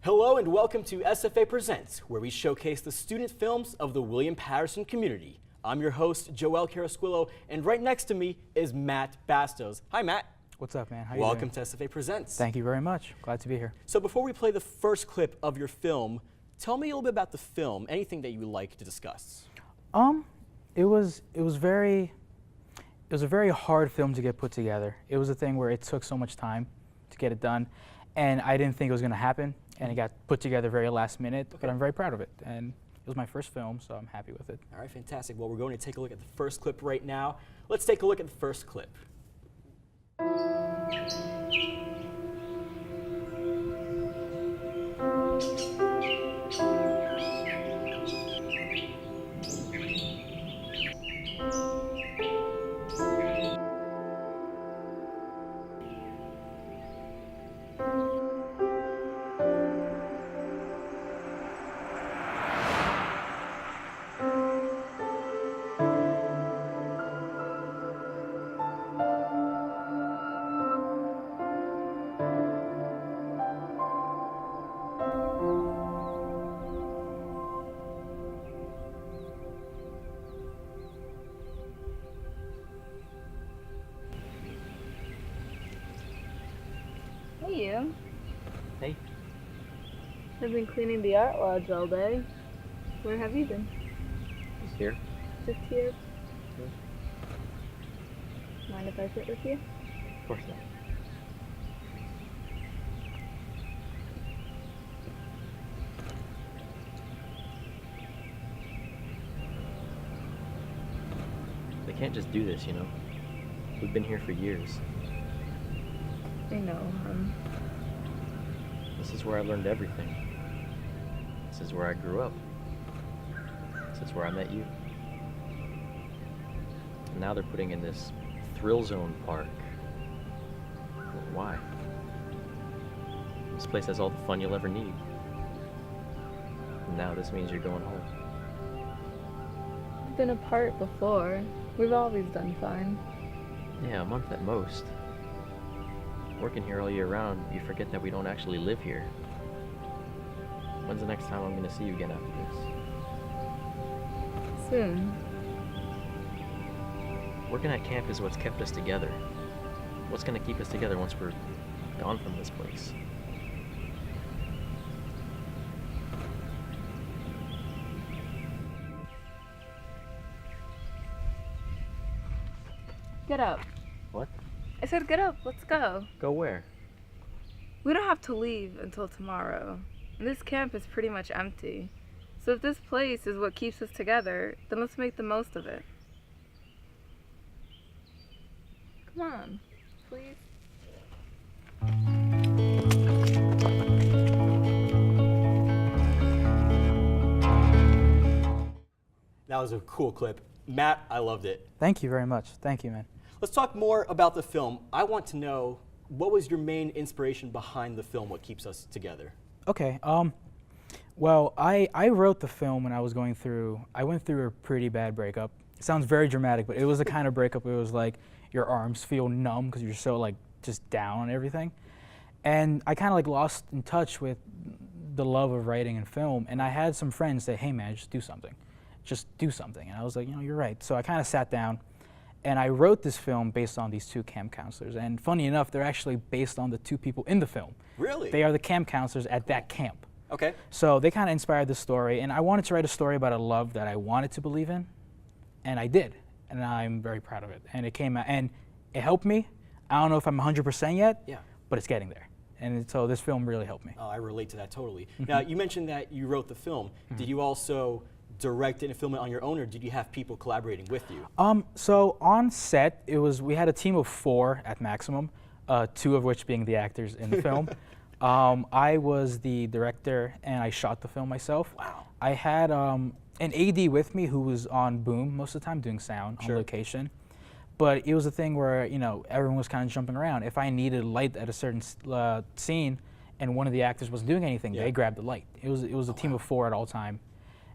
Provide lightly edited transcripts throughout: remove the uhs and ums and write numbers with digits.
Hello and welcome to SFA Presents, where we showcase the student films of the William Paterson community. I'm your host, Joel Carrasquillo, and right next to me is Matt Bastos. Hi, Matt. What's up, man? How you doing? Welcome to SFA Presents. Thank you very much. Glad to be here. So before we play the first clip of your film, tell me a little bit about the film, anything that you would like to discuss. It was a very hard film to get put together. It was a thing where it took so much time to get it done, and I didn't think it was going to happen, and it got put together very last minute, but I'm very proud of it, and it was my first film, so I'm happy with it. All right, fantastic. Well, we're going to take a look at the first clip right now. Let's take a look at the first clip. Hey, you. Hey. I've been cleaning the art lodge all day. Where have you been? Just here. Just here? Mind if I sit with you? Of course not. They can't just do this, you know? We've been here for years. I know, This is where I learned everything. This is where I grew up. This is where I met you. And now they're putting in this thrill zone park. Why? This place has all the fun you'll ever need. And now this means you're going home. We've been apart before. We've always done fine. Yeah, a month at most. Working here all year round, you forget that we don't actually live here. When's the next time I'm gonna see you again after this? Soon. Working at camp is what's kept us together. What's gonna keep us together once we're gone from this place? Get up. What? I said get up. Let's go. Go where? We don't have to leave until tomorrow. And this camp is pretty much empty. So if this place is what keeps us together, then let's make the most of it. Come on, please. That was a cool clip. Matt, I loved it. Thank you very much. Thank you, man. Let's talk more about the film. I want to know, what was your main inspiration behind the film, what keeps us together? Okay, well, I wrote the film when I went through a pretty bad breakup. It sounds very dramatic, but it was the kind of breakup where it was like your arms feel numb because you're so like just down on everything. And I kind of like lost in touch with the love of writing and film, and I had some friends say, hey man, just do something. Just do something. And I was like, you know, you're right. So I kind of sat down and I wrote this film based on these two camp counselors. And funny enough, they're actually based on the two people in the film. Really? They are the camp counselors at that camp. Okay. So they kind of inspired the story, and I wanted to write a story about a love that I wanted to believe in, and I did, and I'm very proud of it. And it came out, and it helped me. I don't know if I'm 100% yet, but it's getting there. And so this film really helped me. Oh, I relate to that totally. Now, you mentioned that you wrote the film. Did you also direct it and film it on your own, or did you have people collaborating with you? So on set, we had a team of 4 at maximum, 2 of which being the actors in the film. I was the director and I shot the film myself. Wow. I had an AD with me who was on boom most of the time doing sound on location. But it was a thing where, you know, everyone was kind of jumping around. If I needed light at a certain scene and one of the actors wasn't doing anything, they grabbed the light. It was a team of 4 at all time.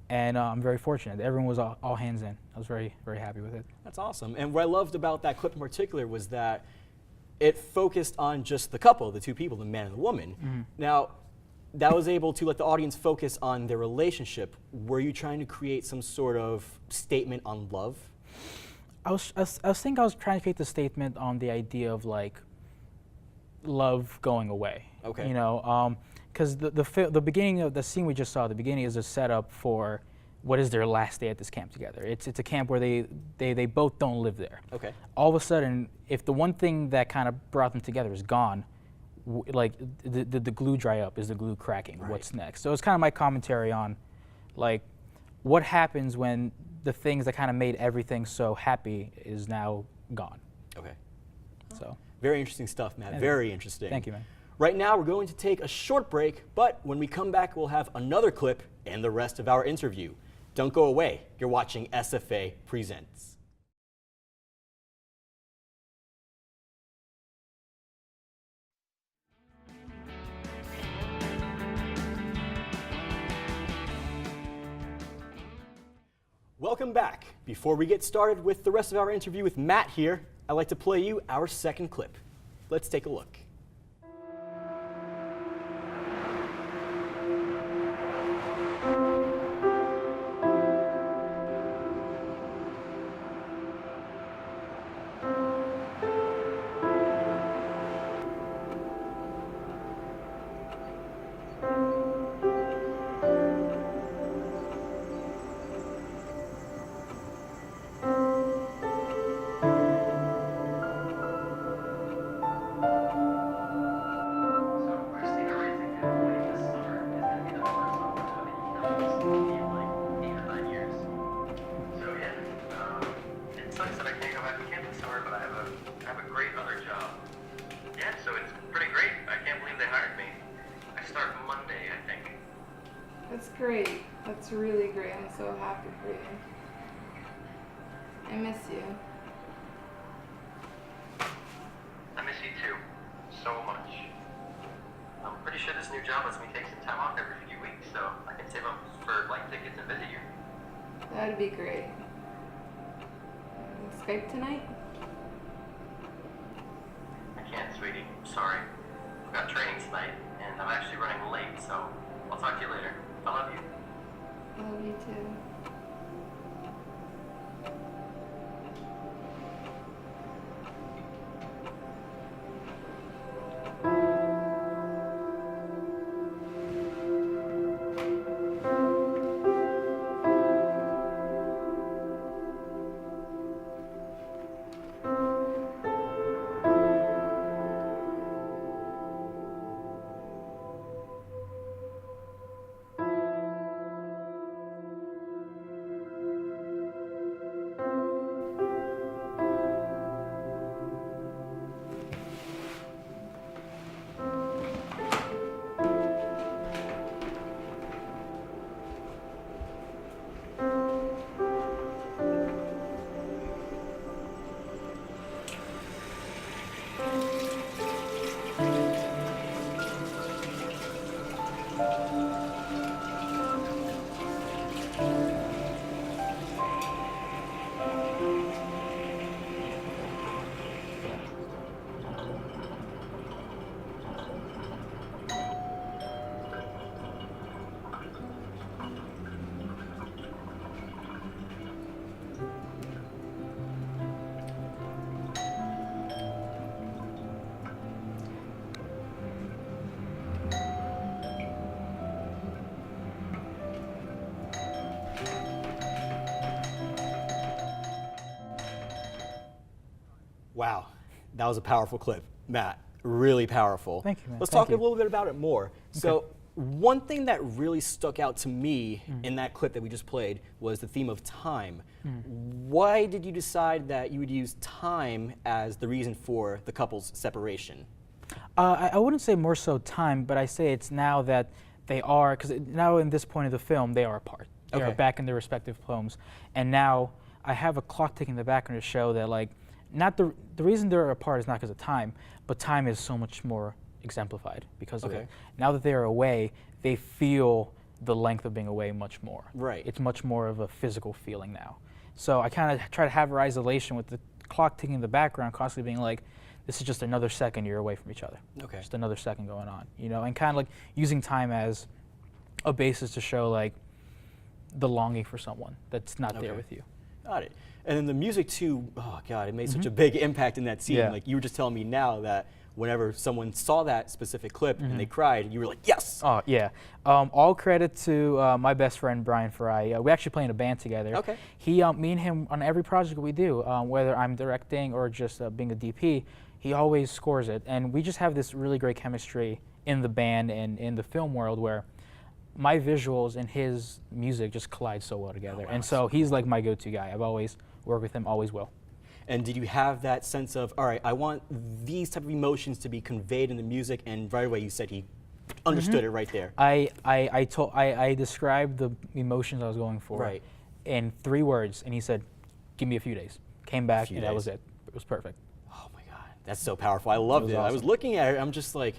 And I'm very fortunate. Everyone was all hands in. I was very, very happy with it. That's awesome. And what I loved about that clip in particular was that it focused on just the couple, the 2 people, the man and the woman. Now, that was able to let the audience focus on their relationship. Were you trying to create some sort of statement on love? I think I was trying to create the statement on the idea of like love going away. Okay. You know, because the beginning of the scene we just saw, the beginning is a setup for what is their last day at this camp together. It's a camp where they both don't live there. Okay. All of a sudden, if the one thing that kind of brought them together is gone, like the glue dry up, is the glue cracking? Right. What's next? So it's kind of my commentary on, like, what happens when the things that kind of made everything so happy is now gone. Okay. So. Very interesting stuff, Matt. Very interesting. Thank you, man. Right now, we're going to take a short break, but when we come back, we'll have another clip and the rest of our interview. Don't go away. You're watching SFA Presents. Welcome back. Before we get started with the rest of our interview with Matt here, I'd like to play you our second clip. Let's take a look. That's great. That's really great. I'm so happy for you. I miss you. I miss you too. So much. I'm pretty sure this new job lets me take some time off every few weeks, so I can save up for flight tickets and visit you. That'd be great. Skype tonight? I can't, sweetie. Sorry. I've got training tonight, and I'm actually running late, so I'll talk to you later. I love you. I love you too. Wow, that was a powerful clip. Matt, really powerful. Thank you, man. Let's Thank talk you. a little bit about it more. So one thing that really stuck out to me in that clip that we just played was the theme of time. Why did you decide that you would use time as the reason for the couple's separation? I wouldn't say more so time, but I say it's now that they are, because now in this point of the film, they are apart. They are back in their respective homes. And now I have a clock ticking in the background to show that, like, not the reason they're apart is not because of time, but time is so much more exemplified because of it. Now that they're away, they feel the length of being away much more. Right. It's much more of a physical feeling now. So I kind of try to have her isolation with the clock ticking in the background, constantly being like, this is just another second you're away from each other. Okay. Just another second going on, and kind of like using time as a basis to show like the longing for someone that's not there Okay. with you. Got it. And then the music too, oh God, it made such a big impact in that scene. Yeah. Like you were just telling me now that whenever someone saw that specific clip and they cried, you were like, yes! Oh yeah. All credit to my best friend Brian Fry. We actually play in a band together. Okay. Me and him on every project we do, whether I'm directing or just being a DP, he always scores it, and we just have this really great chemistry in the band and in the film world where my visuals and his music just collide so well together. wow. And so he's like my go-to guy. I've always worked with him, always will. And did you have that sense of, all right, I want these type of emotions to be conveyed in the music, and right away you said he understood it right there. I described the emotions I was going for Right. in 3 words, and he said, "Give me a few days." Came back, few and that was days. it. It was perfect. Oh my God, that's so powerful. I loved was it. I was awesome. looking at it, I'm just like,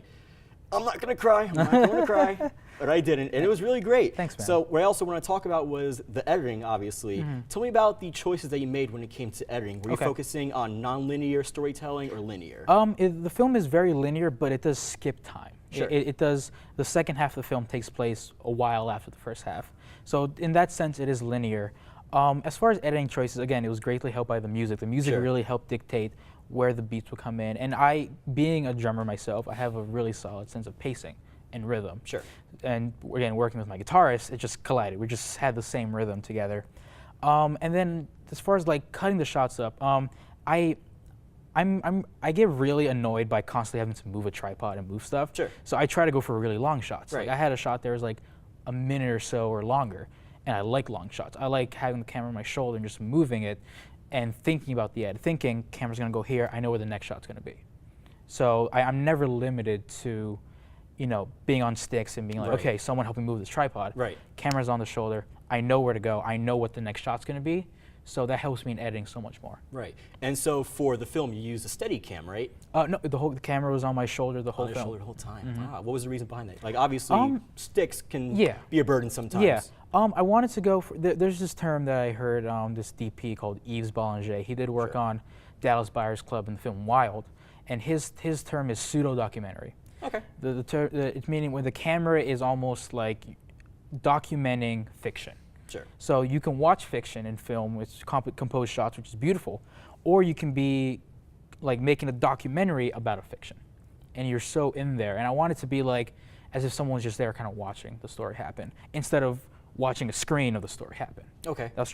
I'm not gonna cry, I'm not gonna cry. But I didn't, and it was really great. Thanks, man. So what I also want to talk about was the editing, obviously. Tell me about the choices that you made when it came to editing. Were you Okay. focusing on non-linear storytelling or linear? The film is very linear, but it does skip time. Sure. It does. The second half of the film takes place a while after the first half. So in that sense, it is linear. As far as editing choices, again, it was greatly helped by the music. The music Sure. really helped dictate where the beats would come in. And I, being a drummer myself, I have a really solid sense of pacing and rhythm. Sure. And again, working with my guitarist, it just collided. We just had the same rhythm together. And then as far as like cutting the shots up, I get really annoyed by constantly having to move a tripod and move stuff. Sure. So I try to go for really long shots. Right. Like I had a shot there was like a minute or so or longer, and I like long shots. I like having the camera on my shoulder and just moving it and thinking about the edit, thinking camera's gonna go here, I know where the next shot's gonna be. So I'm never limited to, being on sticks and being like, Right. okay, someone help me move this tripod. Right. Camera's on the shoulder, I know where to go, I know what the next shot's gonna be, so that helps me in editing so much more. Right. And so for the film, you used a steady cam, right? No, the camera was on my shoulder the whole On your film. shoulder the whole time. Wow. What was the reason behind that? Like obviously, sticks can yeah. be a burden sometimes. Yeah. I wanted to go for, there's this term that I heard, this DP called Yves Bollinger. He did work Sure. on Dallas Buyers Club in the film Wild, and his term is pseudo-documentary. Okay. It's meaning when the camera is almost like documenting fiction. Sure. So you can watch fiction in film with composed shots, which is beautiful, or you can be like making a documentary about a fiction, and you're so in there. And I want it to be like as if someone was just there, kind of watching the story happen, instead of watching a screen of the story happen. Okay. That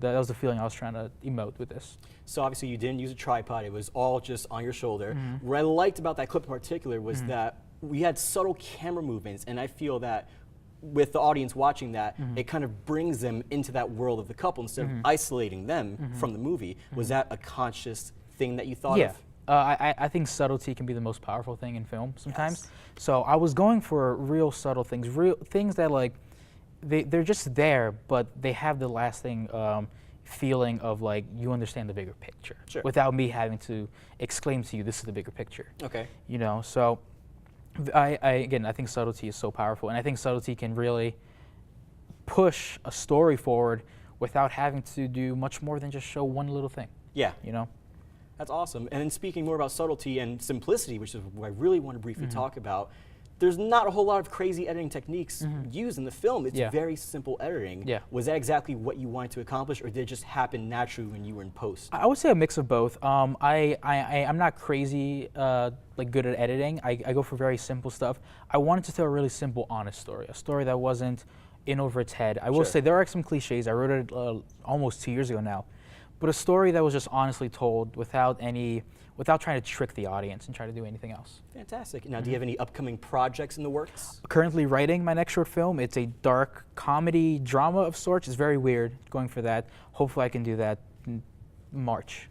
was the feeling I was trying to emote with this. So obviously you didn't use a tripod. It was all just on your shoulder. Mm-hmm. What I liked about that clip in particular was that we had subtle camera movements, and I feel that with the audience watching that, Mm-hmm. it kind of brings them into that world of the couple instead of isolating them from the movie. Was that a conscious thing that you thought Yeah. of? I think subtlety can be the most powerful thing in film sometimes. Yes. So I was going for real subtle things, real things that like they're just there, but they have the lasting feeling of like you understand the bigger picture Sure. without me having to exclaim to you, this is the bigger picture. Okay. So I think subtlety is so powerful, and I think subtlety can really push a story forward without having to do much more than just show one little thing. Yeah. That's That's awesome. And then speaking more about subtlety and simplicity, which is what I really want to briefly talk about, there's not a whole lot of crazy editing techniques used in the film. It's Yeah. very simple editing. Yeah. Was that exactly what you wanted to accomplish, or did it just happen naturally when you were in post? I would say a mix of both. I'm not crazy like good at editing. I go for very simple stuff. I wanted to tell a really simple, honest story, a story that wasn't in over its head. I will Sure. say there are some cliches. I wrote it almost 2 years ago now, but a story that was just honestly told without trying to trick the audience and try to do anything else. Fantastic. Now, do you have any upcoming projects in the works? Currently writing my next short film. It's a dark comedy drama of sorts. It's very weird going for that. Hopefully I can do that in March.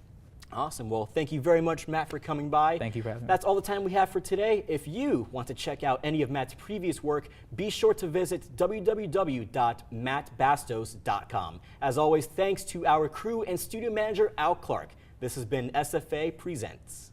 Awesome. Well, thank you very much, Matt, for coming by. Thank you for having me. That's all the time we have for today. If you want to check out any of Matt's previous work, be sure to visit www.mattbastos.com. As always, thanks to our crew and studio manager, Al Clark. This has been SFA Presents.